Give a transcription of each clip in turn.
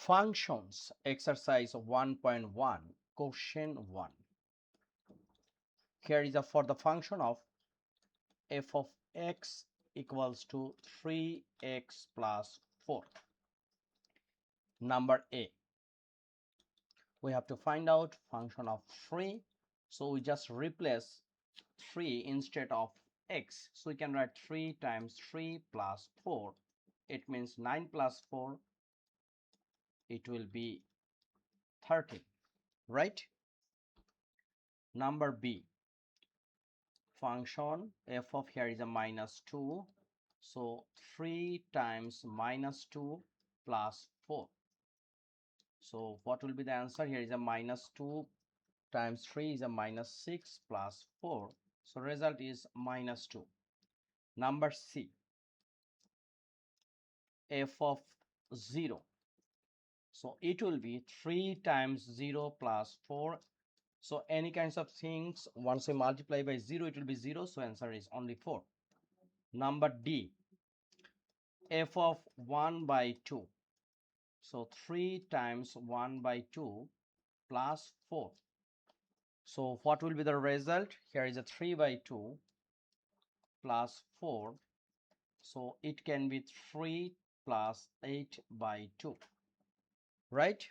Functions exercise 1.1 question 1. Here is for the function of f of x equals to 3x plus 4. Number A, we have to find out function of 3, so we just replace 3 instead of x, so we can write 3 times 3 plus 4. It means 9 plus 4, it will be 13, right? Number B, function f of here is a minus 2, so 3 times minus 2 plus 4. So what will be the answer? Here is a minus 2 times 3 is a minus 6 plus 4, so result is minus 2. Number C, f of 0, so it will be 3 times 0 plus 4. So any kinds of things, once we multiply by 0, it will be 0. So answer is only 4. Number D, f of 1 by 2. So 3 times 1 by 2 plus 4. So what will be the result? Here is a 3 by 2 plus 4. So it can be 3 plus 8 by 2. Right?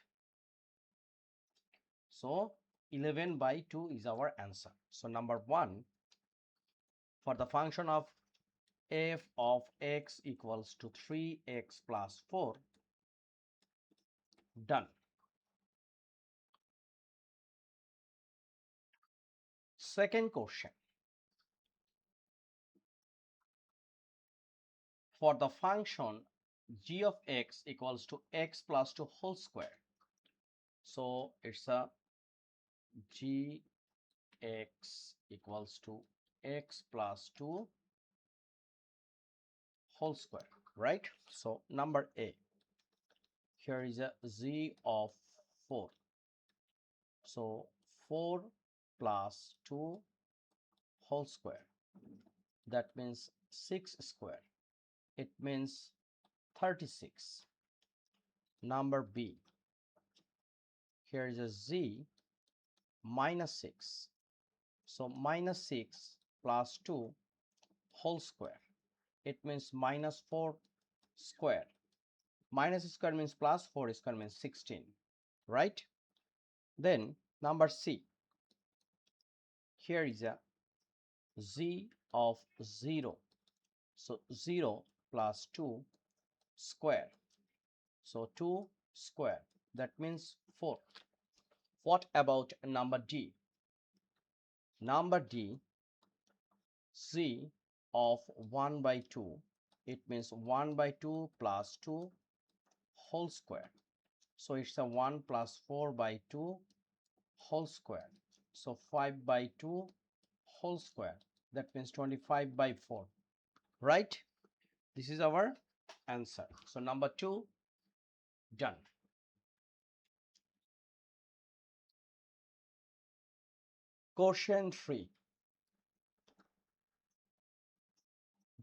So 11 by 2 is our answer. So number 1, for the function of f of x equals to 3x plus 4, done. Second question, for the function g of x equals to x plus 2 whole square, so it's a g x equals to x plus 2 whole square, right? So number A, here is a z of 4, so 4 plus 2 whole square, that means 6 square, it means 36. Number B, here is a z minus 6, so minus 6 plus 2 whole square, it means minus 4 square. Minus square means plus, 4 square means 16, right? Then number C, here is a z of 0, so 0 plus 2 square, so 2 square, that means 4. What about number D? Number D, z of 1 by 2, it means 1 by 2 plus 2 whole square, so it's a 1 plus 4 by 2 whole square, so 5 by 2 whole square, that means 25 by 4, right? This is our answer. So number 2, done. Question 3,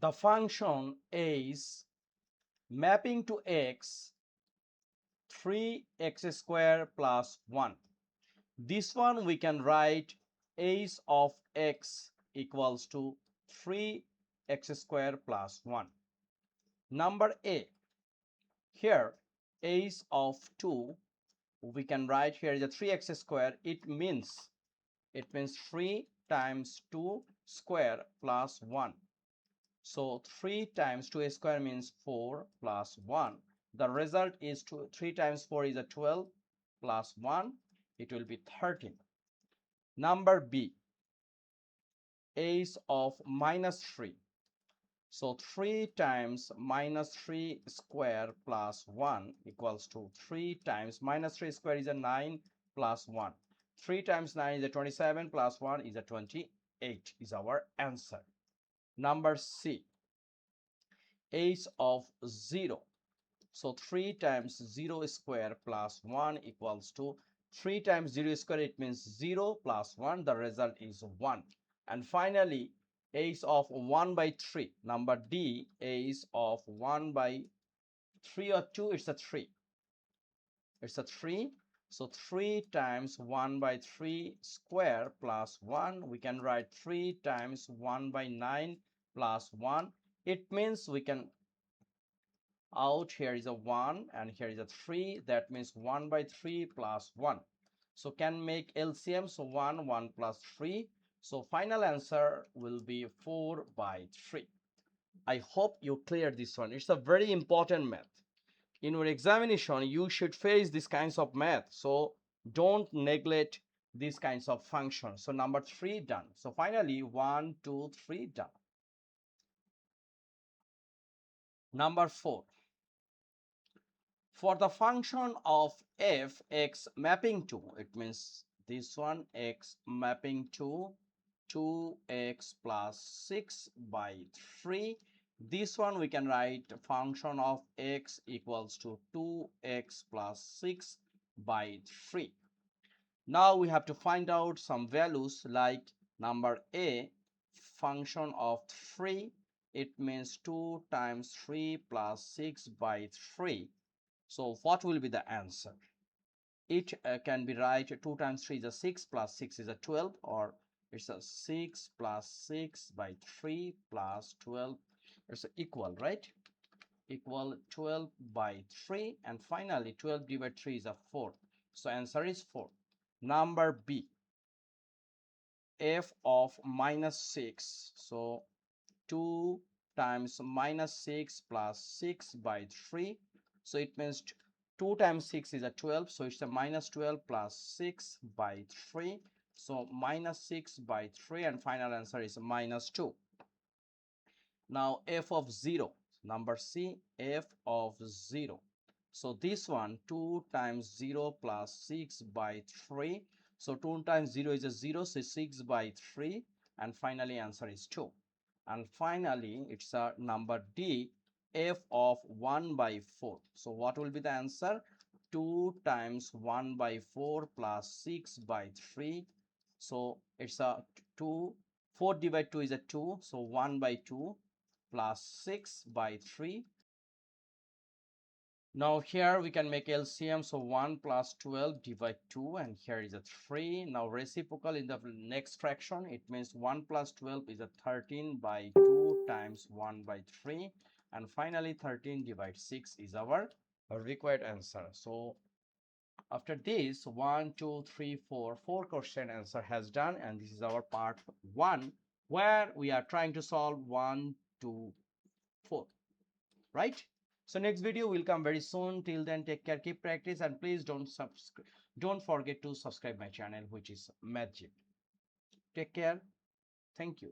the function is mapping to x 3x square plus 1. This one we can write ace of x equals to 3x square plus 1. Number A, here ace of 2 we can write here is a 3x square, it means 3 times 2 square plus 1. So 3 times 2 square means 4 plus 1. The result is 3 times 4 is a 12 plus 1, it will be 13. Number B, ace of minus 3. So 3 times minus 3 square plus 1 equals to 3 times minus 3 square is a 9 plus 1. 3 times 9 is a 27 plus 1 is a 28 is our answer. Number C, ace of 0. So 3 times 0 square plus 1 equals to 3 times 0 square, it means 0 plus 1, the result is 1. And finally, ace of 1 by 3. Number D, ace of 1 by 3 or 2, it's a 3. It's a 3. So 3 times 1 by 3 square plus 1. We can write 3 times 1 by 9 plus 1. It means we can out here is a 1 and here is a 3. That means 1 by 3 plus 1. So can make LCM. So 1 plus 3. So final answer will be 4 by 3. I hope you clear this one. It's a very important math. In your examination, you should face these kinds of math. So don't neglect these kinds of functions. So number 3 done. So finally 1, 2, 3 done. Number 4. For the function of f x mapping to, it means this one x mapping to 2x plus 6 by 3. This one we can write function of x equals to 2x plus 6 by 3. Now we have to find out some values like number A, function of 3. It means 2 times 3 plus 6 by 3. So what will be the answer? It can be right 2 times 3 is a 6 plus 6 is a 12, or it's a 6 plus 6 by 3 plus 12. It's equal, right? Equal 12 by 3, and finally 12 divided by 3 is a 4. So answer is 4. Number B, f of minus 6. So 2 times minus 6 plus 6 by 3. So it means 2 times 6 is a 12. So it's a minus 12 plus 6 by 3. So minus 6 by 3, and final answer is minus 2. Now f of 0, number C, f of 0. So this one 2 times 0 plus 6 by 3. So 2 times 0 is a 0, so 6 by 3, and finally answer is 2. And finally it's a number D, f of 1 by 4. So what will be the answer? 2 times 1 by 4 plus 6 by 3. So it's a 2. 4 divided 2 is a 2. So 1 by 2 plus 6 by 3. Now here we can make LCM. So 1 plus 12 divide 2, and here is a 3. Now reciprocal in the next fraction, it means 1 plus 12 is a 13 by 2 times 1 by 3, and finally 13 divide 6 is our required answer. So after this 1, 2, 3, 4 question answer has done, and this is our part 1 where we are trying to solve 1, 2, 4, right? So next video will come very soon. Till then, take care, keep practice, and please don't forget to subscribe my channel, which is MathGym. Take care. Thank you.